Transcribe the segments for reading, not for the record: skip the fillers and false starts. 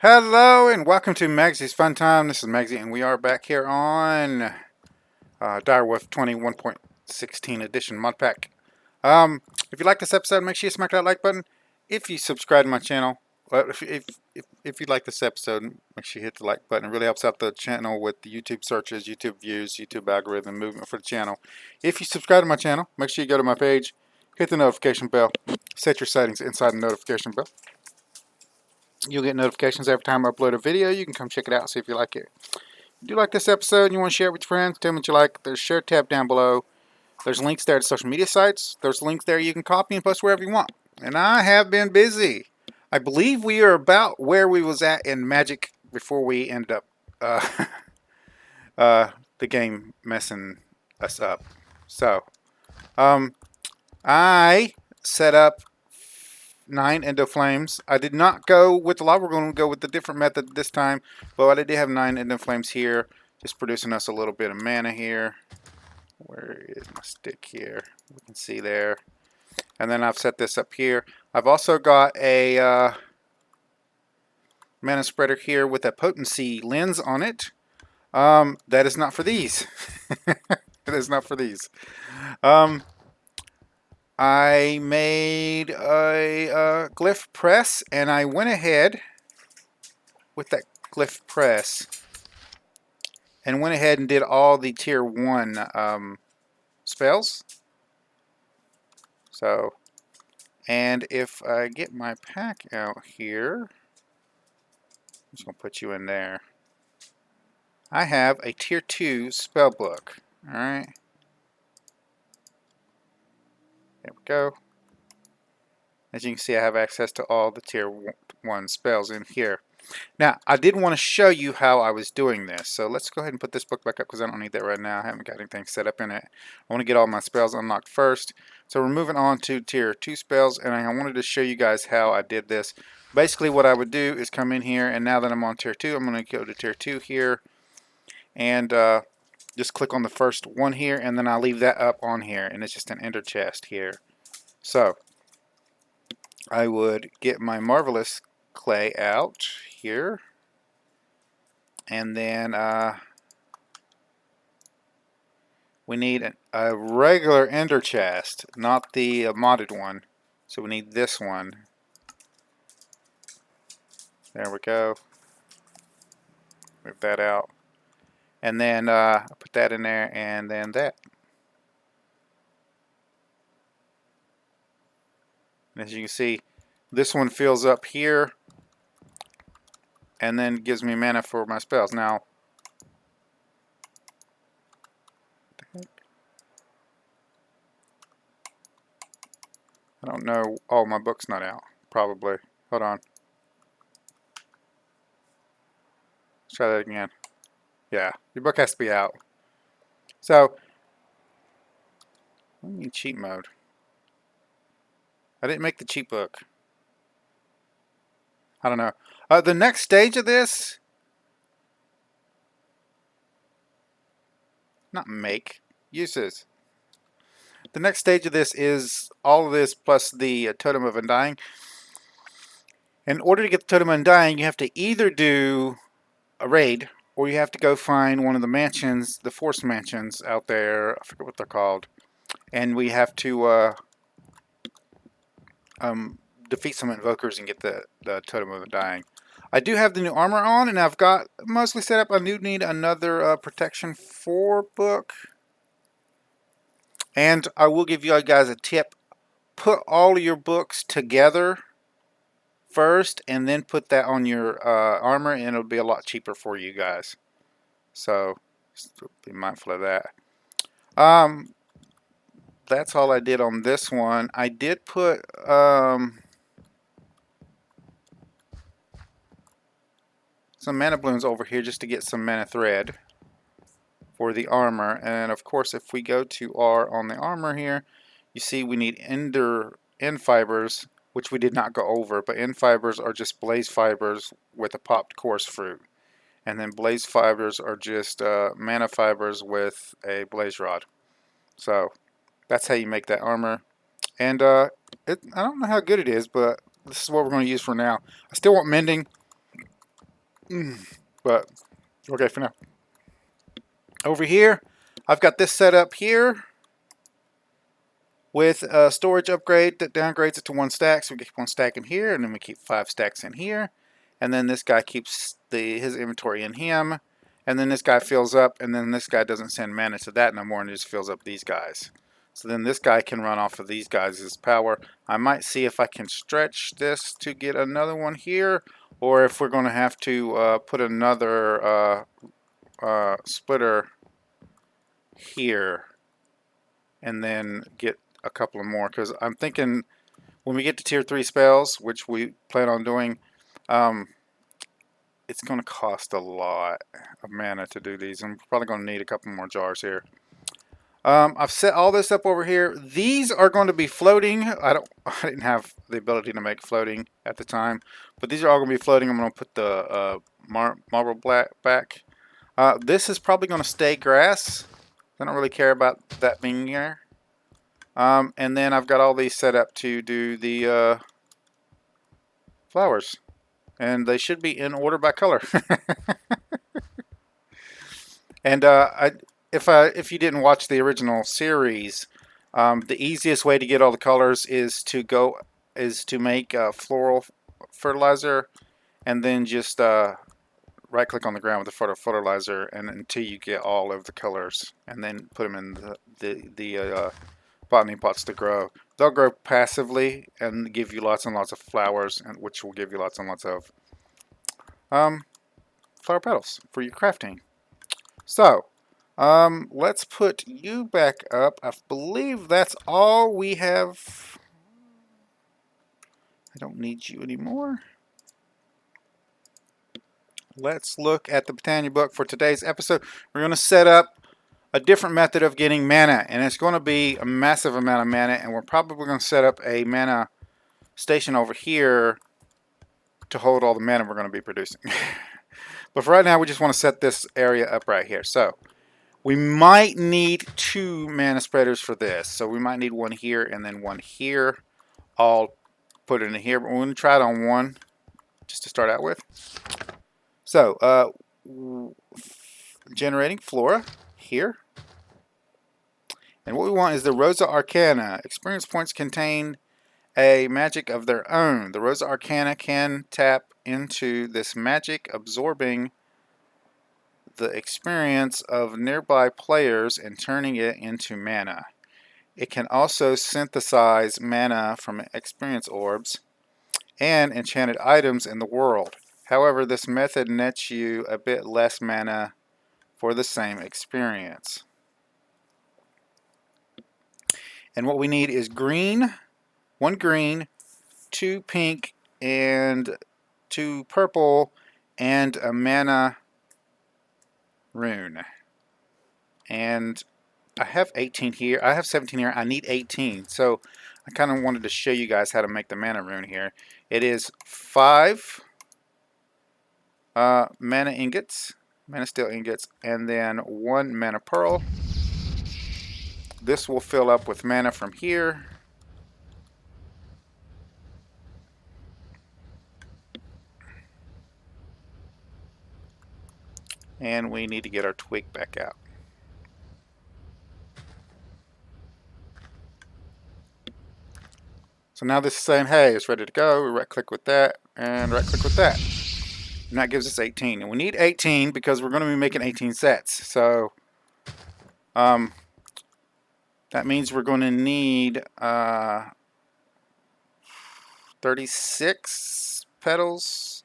Hello and welcome to Maggie's Fun Time. This is Magzie and we are back here on Direwolf20 1.16 edition Modpack. If you like this episode, make sure you smack that like button. If you subscribe to my channel, if you like this episode, make sure you hit the like button. It really helps out the channel with the YouTube searches, YouTube views, YouTube algorithm movement for the channel. If you subscribe to my channel, make sure you go to my page, hit the notification bell, set your settings inside the notification bell. You'll get notifications every time I upload a video. You can come check it out, see if you like it. If you like this episode and you want to share it with your friends, tell me what you like. There's a share tab down below. There's links there to social media sites. There's links there you can copy and post wherever you want. And I have been busy. I believe we are about where we was at in Magic before we ended up the game messing us up. So, I set up 9 Endo Flames. I did not go with the lava. We're going to go with the different method this time. But I did have 9 Endo Flames here, just producing us a little bit of mana here. Where is my stick here? We can see there. And then I've set this up here. I've also got a mana spreader here with a potency lens on it. That is not for these. It is not for these. I made a glyph press, and I went ahead with that glyph press and went ahead and did all the tier 1 spells. So, and if I get my pack out here, I'm just going to put you in there. I have a tier 2 spell book. Alright. There we go. As you can see, I have access to all the tier 1 spells in here. Now, I did want to show you how I was doing this. So let's go ahead and put this book back up because I don't need that right now. I haven't got anything set up in it. I want to get all my spells unlocked first. So we're moving on to tier 2 spells, and I wanted to show you guys how I did this. Basically, what I would do is come in here, and now that I'm on tier 2, I'm going to go to tier 2 here, and just click on the first one here, and then I'll leave that up on here, and it's just an ender chest here. So I would get my Marvelous Clay out here, and then we need a regular ender chest, not the modded one. So we need this one. There we go. Move that out. And then I put that in there, and then that. And as you can see, this one fills up here and then gives me mana for my spells. Now, I don't know. Oh, my book's not out. Probably. Hold on. Let's try that again. Yeah, your book has to be out. So, I need cheat mode. I didn't make the cheat book. I don't know. The next stage of this, not make, uses. The next stage of this is all of this plus the Totem of Undying. In order to get the Totem of Undying, you have to either do a raid, or you have to go find one of the mansions, the force mansions out there. I forget what they're called. And we have to defeat some invokers and get the Totem of Undying. I do have the new armor on, and I've got mostly set up. I do need another protection 4 book. And I will give you guys a tip. Put all of your books together first, and then put that on your armor, and it'll be a lot cheaper for you guys. So, just be mindful of that. That's all I did on this one. I did put some mana balloons over here just to get some mana thread for the armor. And of course, if we go to on the armor here, you see we need end fibers, which we did not go over, but end fibers are just blaze fibers with a popped coarse fruit. And then blaze fibers are just mana fibers with a blaze rod. So that's how you make that armor. And I don't know how good it is, but this is what we're going to use for now. I still want mending. But okay for now. Over here, I've got this set up here with a storage upgrade that downgrades it to 1 stack. So we keep 1 stack in here, and then we keep 5 stacks in here. And then this guy keeps his inventory in him. And then this guy fills up, and then this guy doesn't send mana to that no more, and just fills up these guys. So then this guy can run off of these guys' power. I might see if I can stretch this to get another one here, or if we're going to have to put another splitter here, and then get a couple of more. Because I'm thinking when we get to tier 3 spells, which we plan on doing, it's going to cost a lot of mana to do these. I'm probably going to need a couple more jars here. I've set all this up over here. These are going to be floating. I didn't have the ability to make floating at the time, but these are all going to be floating. I'm going to put the marble black back. This is probably going to stay grass. I don't really care about that being here. And then I've got all these set up to do the flowers. And they should be in order by color. And if you didn't watch the original series, the easiest way to get all the colors is to make floral fertilizer, and then just right click on the ground with the fertilizer, and until you get all of the colors, and then put them in the botany pots to grow. They'll grow passively and give you lots and lots of flowers, and which will give you lots and lots of flower petals for your crafting. So let's put you back up. I believe that's all we have. I don't need you anymore. Let's look at the Botania book for today's episode. We're going to set up a different method of getting mana, and it's going to be a massive amount of mana, and we're probably going to set up a mana station over here to hold all the mana we're going to be producing. But for right now, we just want to set this area up right here. So we might need 2 mana spreaders for this. So we might need one here and then one here. I'll put it in here, but we're going to try it on 1 just to start out with. So generating flora here. And what we want is the Rosa Arcana. Experience points contain a magic of their own. The Rosa Arcana can tap into this magic, absorbing the experience of nearby players and turning it into mana. It can also synthesize mana from experience orbs and enchanted items in the world. However, this method nets you a bit less mana for the same experience. And what we need is green, 1 green, 2 pink, and 2 purple, and a Mana Rune. And I have 18 here. I have 17 here. I need 18. So I kind of wanted to show you guys how to make the Mana Rune here. It is 5 mana ingots, mana steel ingots, and then 1 mana pearl. This will fill up with mana from here. And we need to get our twig back out. So now this is saying, hey, it's ready to go. We right click with that and right click with that. And that gives us 18. And we need 18 because we're going to be making 18 sets. So that means we're going to need 36 petals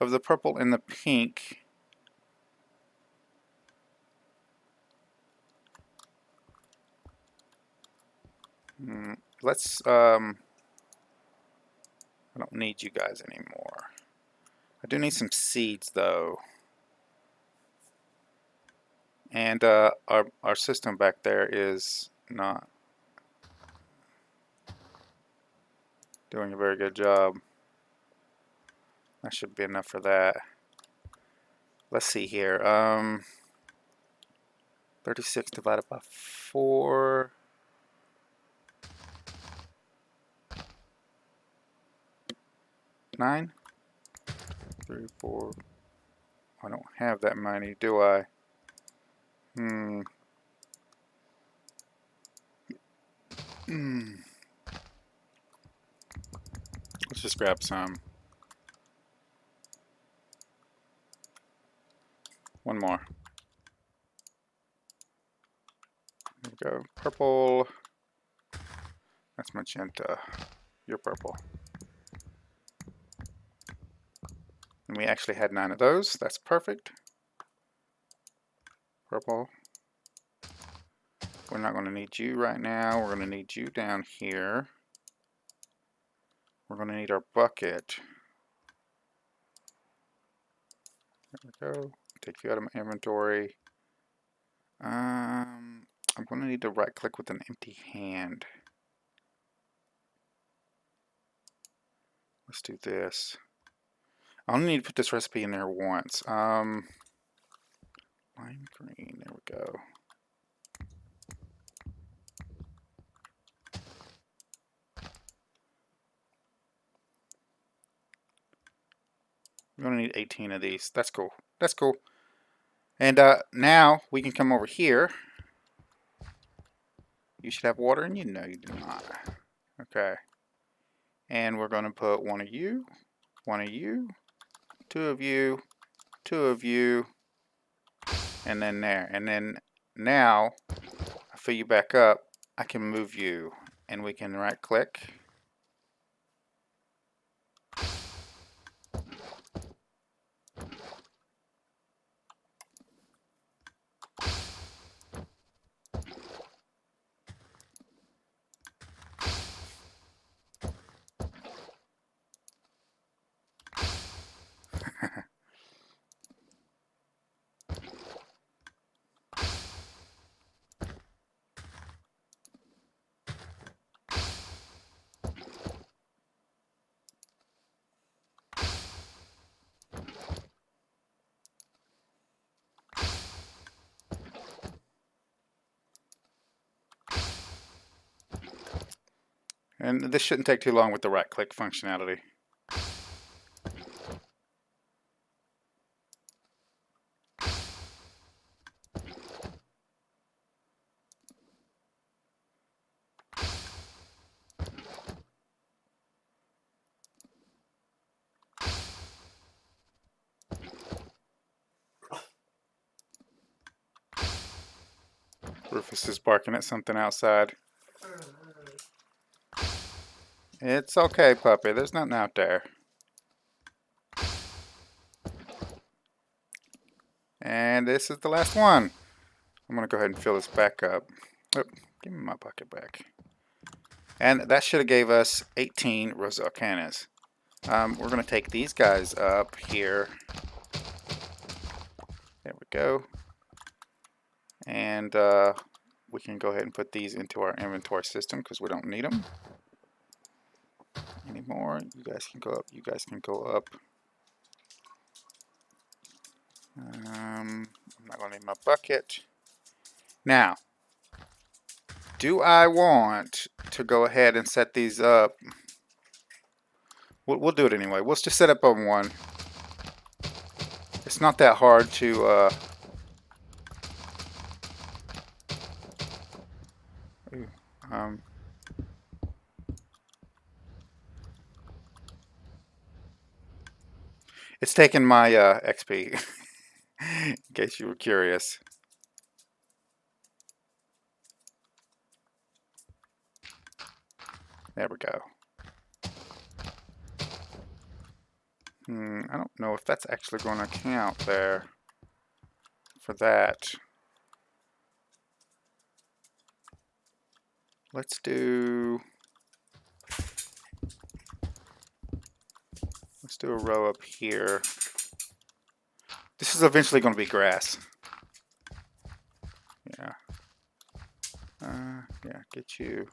of the purple and the pink. Let's I don't need you guys anymore. I do need some seeds though. And our system back there is not doing a very good job. That should be enough for that. Let's see here. 36 divided by 4. 9. 3, 4. I don't have that many, do I? Let's just grab some. One more. There we go. Purple. That's magenta. You're purple. And we actually had 9 of those. That's perfect. Purple. We're not going to need you right now. We're going to need you down here. We're going to need our bucket. There we go. Take you out of my inventory. I'm going to need to right click with an empty hand. Let's do this. I only need to put this recipe in there once. Lime green, there we go. We're going to need 18 of these. That's cool. That's cool. And now we can come over here. You should have water, and you know you do not. Okay. And we're going to put one of you, 2 of you, 2 of you, and then there. And then now, I fill you back up, I can move you. And we can right click. And this shouldn't take too long with the right click functionality. Rufus is barking at something outside. It's okay, puppy. There's nothing out there. And this is the last one. I'm going to go ahead and fill this back up. Oh, give me my bucket back. And that should have gave us 18 Rosa Arcanas. We're going to take these guys up here. There we go. And we can go ahead and put these into our inventory system because we don't need them anymore. You guys can go up. You guys can go up. I'm not going to need my bucket. Now, do I want to go ahead and set these up? We'll do it anyway. We'll just set up on one. It's not that hard to... it's taking my XP, in case you were curious. There we go. I don't know if that's actually going to count there for that. Let's do a row up here. This is eventually going to be grass. Yeah. Yeah, get you.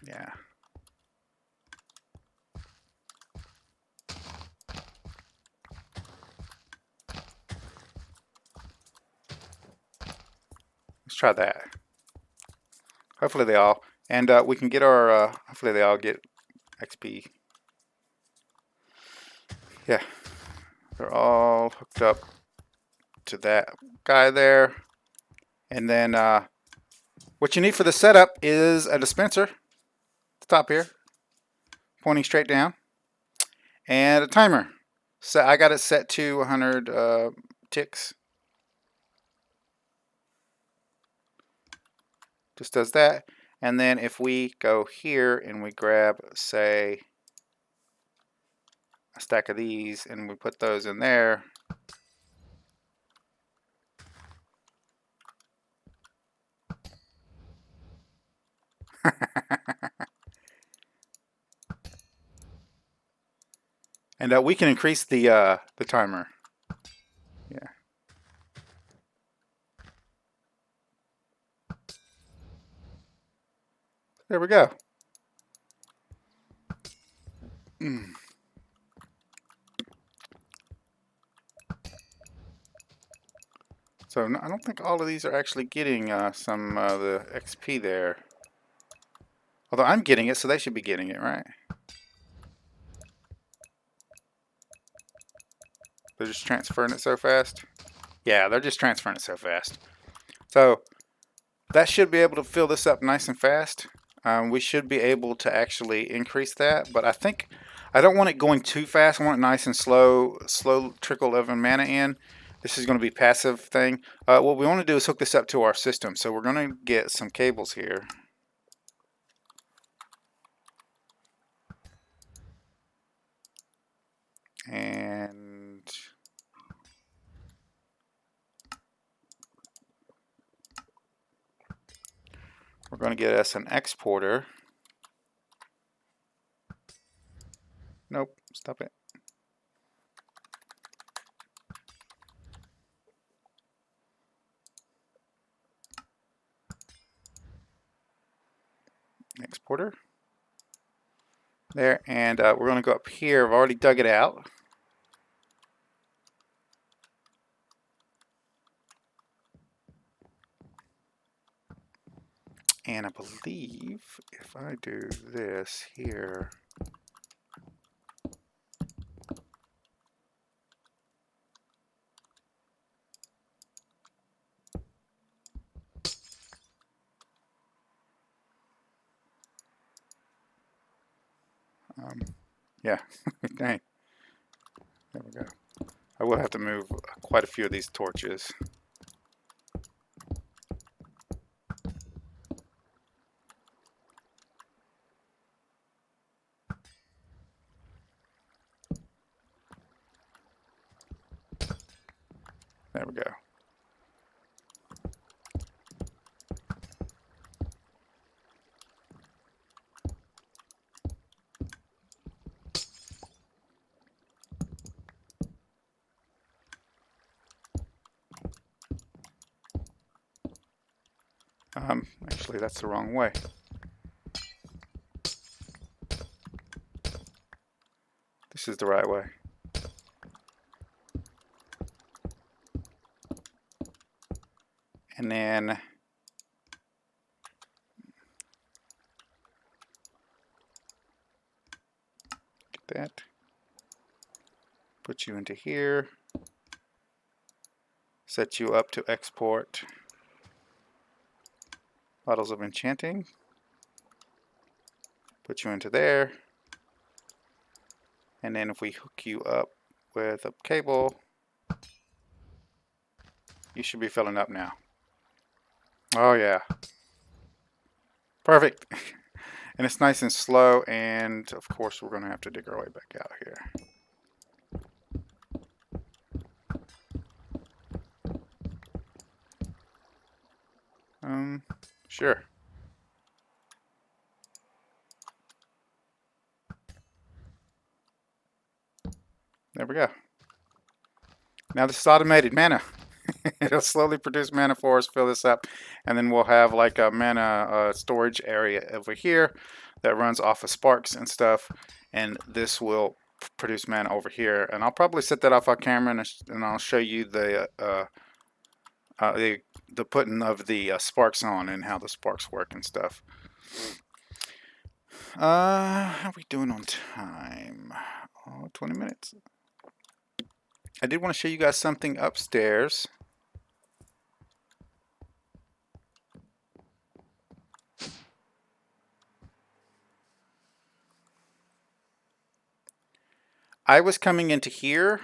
Yeah. Let's try that. Hopefully they all... And we can get our, hopefully they all get XP. Yeah, they're all hooked up to that guy there. And then what you need for the setup is a dispenser at the top here, pointing straight down, and a timer. So I got it set to 100 ticks. Just does that. And then if we go here and we grab, say, a stack of these and we put those in there, and we can increase the timer. Yeah. There we go. So I don't think all of these are actually getting some the XP there. Although I'm getting it, so they should be getting it, right? They're just transferring it so fast. Yeah, they're just transferring it so fast. So that should be able to fill this up nice and fast. We should be able to actually increase that, but I think I don't want it going too fast. I want it nice and slow trickle of mana in. This is going to be passive thing. What we want to do is hook this up to our system. So we're going to get some cables here. And we're going to get us an exporter. Nope, stop it. Exporter. There, and we're going to go up here. I've already dug it out. And I believe if I do this here, yeah, dang, there we go. I will have to move quite a few of these torches. There we go. Actually, that's the wrong way. This is the right way. And then get that. Put you into here. Set you up to export Bottles of Enchanting. Put you into there. And then if we hook you up with a cable, you should be filling up now. Oh yeah. Perfect. And it's nice and slow, and of course we're going to have to dig our way back out here. Sure. There we go. Now this is automated mana. It'll slowly produce mana for us, fill this up, and then we'll have like a mana storage area over here that runs off of sparks and stuff, and this will produce mana over here. And I'll probably set that off our camera, and I'll show you the the putting of the sparks on and how the sparks work and stuff. How are we doing on time? Oh, 20 minutes. I did want to show you guys something upstairs. I was coming into here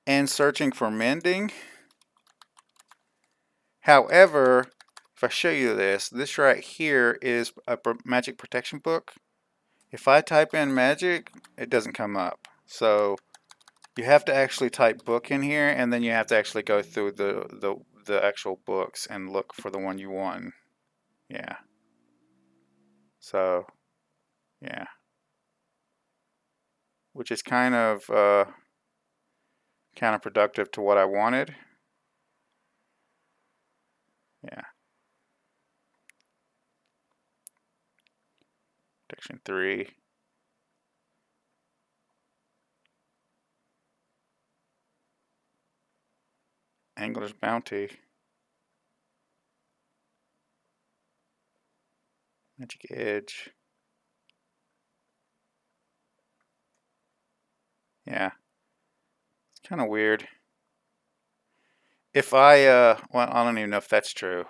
and searching for mending. However, if I show you this right here is a magic protection book. If I type in magic, it doesn't come up. So you have to actually type book in here, and then you have to actually go through the actual books and look for the one you want. Yeah. So, yeah. Which is kind of counterproductive to what I wanted. Yeah. Protection 3. Angler's Bounty. Magic Edge. Yeah. It's kind of weird. If I, well, I don't even know if that's true.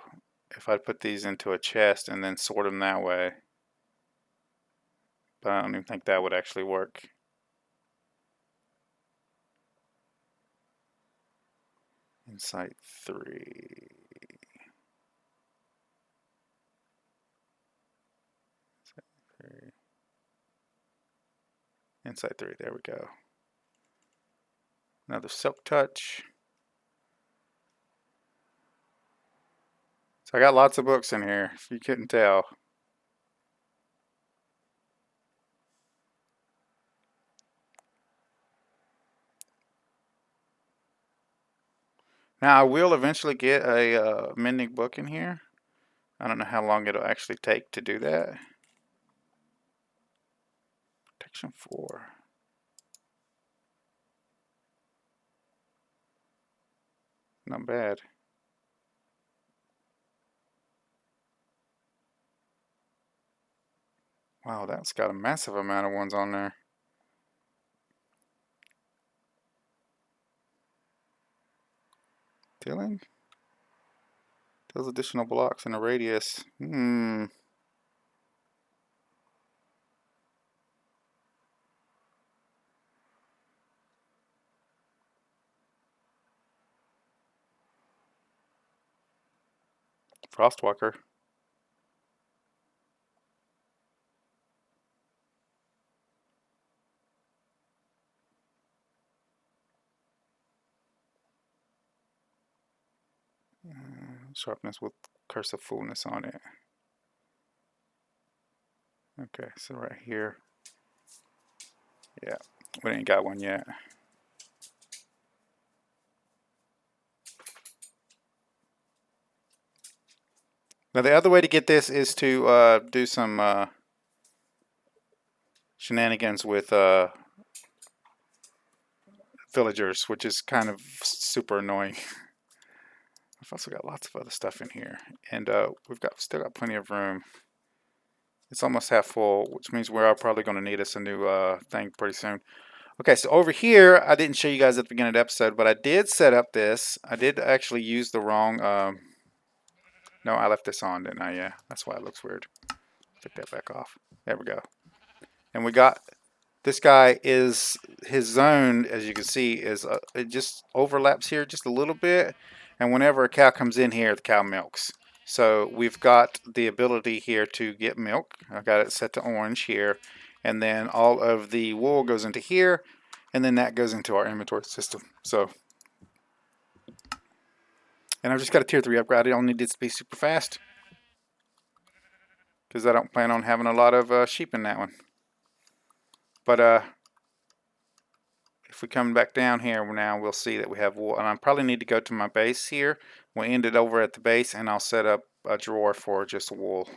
If I put these into a chest and then sort them that way. But I don't even think that would actually work. Insight 3. Insight 3, there we go. Another Silk Touch. So I got lots of books in here, if you couldn't tell. Now I will eventually get a mending book in here. I don't know how long it'll actually take to do that. Protection 4. Not bad. Wow, that's got a massive amount of ones on there. Tilling? Those additional blocks in a radius. Frostwalker. Sharpness with Curse of Fullness on it. Okay, so right here. Yeah, we ain't got one yet. Now the other way to get this is to do some shenanigans with villagers, which is kind of super annoying. I've also got lots of other stuff in here, and we've still got plenty of room. It's almost half full, which means we're probably going to need us a new thing pretty soon. Okay, so over here, I didn't show you guys at the beginning of the episode, but I did set up this. I did actually use the wrong. No, I left this on, didn't I? Yeah, that's why it looks weird. Take that back off. There we go. And we got this guy is his zone, as you can see, is it just overlaps here just a little bit, and whenever a cow comes in here, the cow milks. So we've got the ability here to get milk. I've got it set to orange here, and then all of the wool goes into here, and then that goes into our inventory system. So, and I've just got a tier 3 upgrade. I don't need this to be super fast because I don't plan on having a lot of sheep in that one. But if we come back down here now, we'll see that we have wool. And I probably need to go to my base here. We'll end it over at the base, and I'll set up a drawer for just wool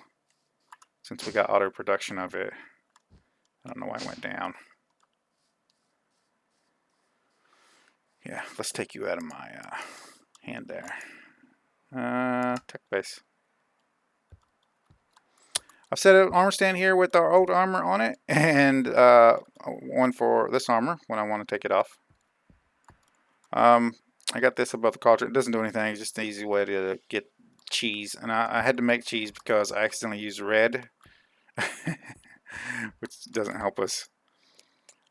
since we got auto production of it. I don't know why it went down. Yeah, let's take you out of my hand there. Tech base. I've set an armor stand here with our old armor on it, and one for this armor when I want to take it off. I got this above the cauldron. It doesn't do anything. It's just an easy way to get cheese. And I had to make cheese because I accidentally used red, which doesn't help us.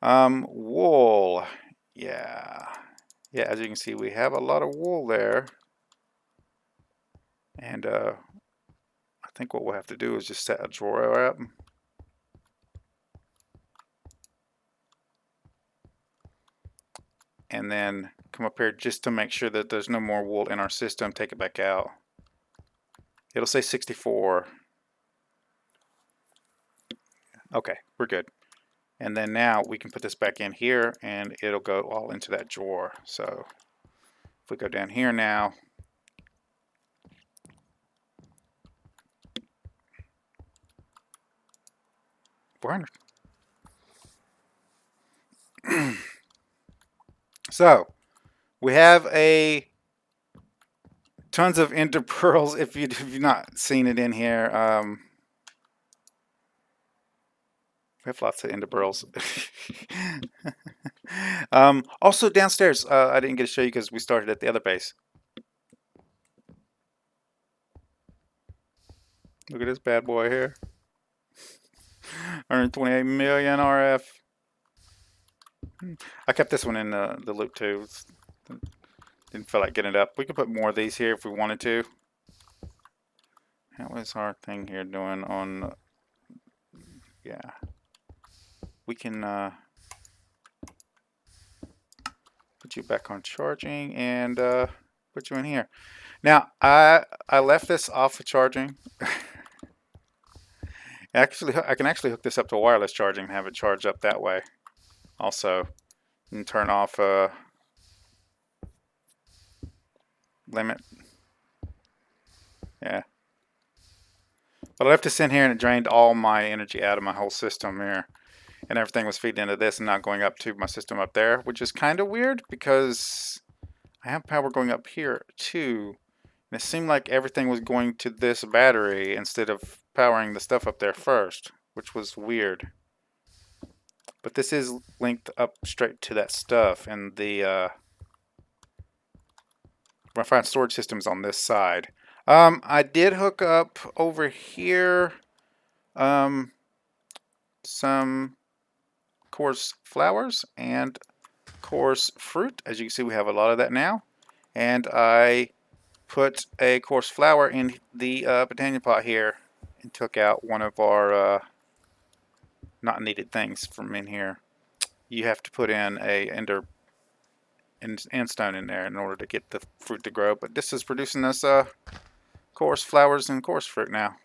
Wool. Yeah. Yeah, as you can see, we have a lot of wool there. And I think what we'll have to do is just set a drawer up. And then come up here just to make sure that there's no more wool in our system. Take it back out. It'll say 64. Okay, we're good. And then now we can put this back in here and it'll go all into that drawer. So if we go down here now, $400. So we have tons of ender pearls. If you've not seen it in here, we have lots of ender pearls. Also downstairs, I didn't get to show you because we started at the other base. Look at this bad boy here. 128 million RF. I kept this one in the loop too. Didn't feel like getting it up. We could put more of these here if we wanted to. How is our thing here doing on... Yeah. We can put you back on charging and put you in here. Now, I left this off of charging. Actually, I can actually hook this up to wireless charging and have it charge up that way. Also, and turn off limit. Yeah. But I left this in here and it drained all my energy out of my whole system here. And everything was feeding into this and not going up to my system up there, which is kind of weird because I have power going up here too. And it seemed like everything was going to this battery instead of powering the stuff up there first, which was weird. But this is linked up straight to that stuff, and the refined storage system is on this side. I did hook up over here some coarse flowers and coarse fruit. As you can see, we have a lot of that now. And I put a coarse flower in the Botania pot here and took out one of our not needed things from in here. You have to put in a ender and stone in there in order to get the fruit to grow. But this is producing us coarse flowers and coarse fruit now.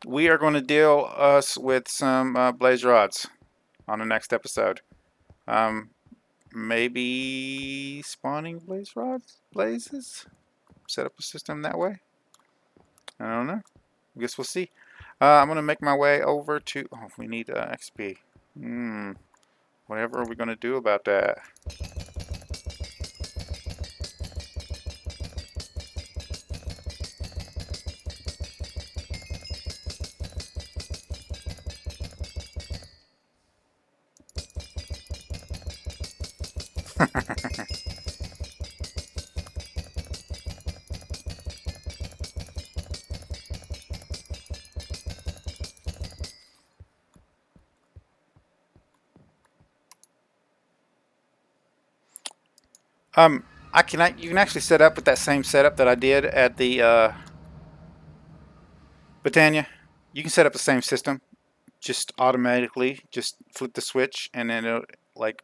We are going to deal us with some blaze rods on the next episode. Maybe spawning blazes? Set up a system that way? I don't know. I guess we'll see. I'm going to make my way over to... Oh, we need XP. Whatever are we going to do about that? You can actually set up with that same setup that I did at the Botania. You can set up the same system, just automatically, just flip the switch and then it'll like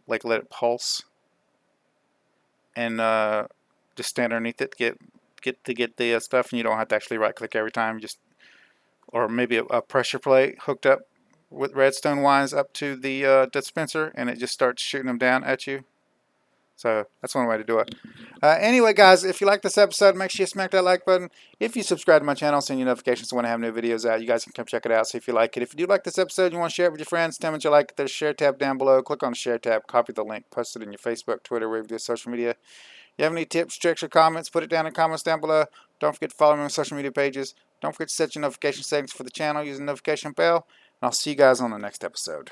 let it pulse, and just stand underneath it, get the stuff, and you don't have to actually right click every time. Just or maybe a pressure plate hooked up with redstone wires up to the dispenser, and it just starts shooting them down at you. So that's one way to do it. Anyway, guys, if you like this episode, make sure you smack that like button. If you subscribe to my channel, send you notifications when I have new videos out. You guys can come check it out, see if you like it. If you do like this episode, you want to share it with your friends, tell me what you like. There's a share tab down below. Click on the share tab, copy the link, post it in your Facebook, Twitter, wherever you do social media. you have any tips, tricks, or comments, put it down in the comments down below. Don't forget to follow me on social media pages. Don't forget to set your notification settings for the channel using the notification bell. And I'll see you guys on the next episode.